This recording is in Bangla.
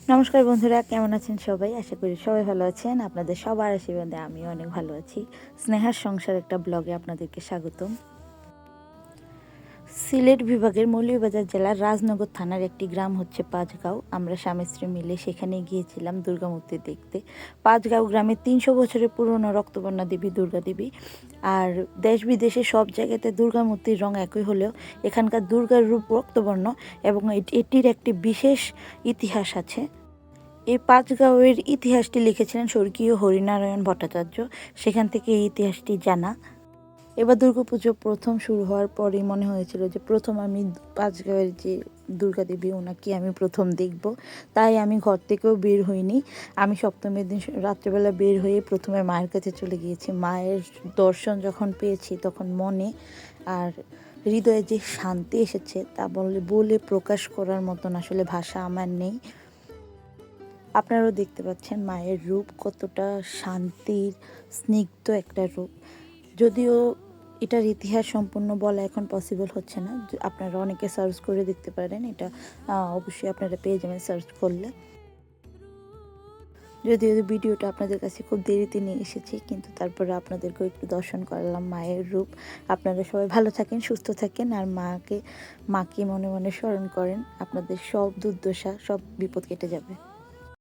নমস্কার বন্ধুরা, কেমন আছেন সবাই? আশা করি সবাই ভালো আছেন। আপনাদের সবার আশীর্বাদে আমিও অনেক ভালো আছি। স্নেহার সংসার একটা ব্লগে আপনাদেরকে স্বাগতম। সিলেট বিভাগের মৌলভীবাজার জেলার রাজনগর থানার একটি গ্রাম হচ্ছে পাঁচগাঁও। আমরা স্বামী স্ত্রী মিলে সেখানে গিয়েছিলাম দুর্গা মূর্তি দেখতে। পাঁচগাঁও গ্রামে ৩০০ বছরের পুরনো রক্তবর্ণা দেবী দুর্গা দেবী। আর দেশ বিদেশে সব জায়গাতে দুর্গা মূর্তির রং একই হলেও এখানকার দুর্গার রূপ রক্তবর্ণ এবং এটির একটি বিশেষ ইতিহাস আছে। এই পাঁচগাঁওয়ের ইতিহাসটি লিখেছিলেন স্বর্গীয় হরিনারায়ণ ভট্টাচার্য। সেখান থেকে এই ইতিহাসটি জানা। এবার দুর্গাপুজো প্রথম শুরু হওয়ার পরেই মনে হয়েছিল যে প্রথম আমি পাঁচগাঁওয়ের যে দুর্গা দেবী ওনাকে আমি প্রথম দেখব। তাই আমি ঘর থেকেও বের হইনি। আমি সপ্তমীর দিন রাত্রেবেলা বের হয়ে প্রথমে মায়ের কাছে চলে গিয়েছি। মায়ের দর্শন যখন পেয়েছি তখন মনে আর হৃদয়ে যে শান্তি এসেছে তা বলে প্রকাশ করার মতন আসলে ভাষা আমার নেই। আপনারাও দেখতে পাচ্ছেন মায়ের রূপ কতটা শান্তির স্নিগ্ধ একটা রূপ। যদিও এটার ইতিহাস সম্পূর্ণ বলা এখন পসিবল হচ্ছে না। আপনারা অনেকে সার্চ করে দেখতে পারেন, এটা অবশ্যই আপনারা পেয়ে যাবেন সার্চ করলে। যদিও ভিডিওটা আপনাদের কাছে খুব দেরিতে নিয়ে এসেছি, কিন্তু তারপরে আপনাদেরকেও একটু দর্শন করলাম মায়ের রূপ। আপনারা সবাই ভালো থাকেন, সুস্থ থাকেন, আর মাকে মনে মনে স্মরণ করেন। আপনাদের সব দুর্দশা, সব বিপদ কেটে যাবে।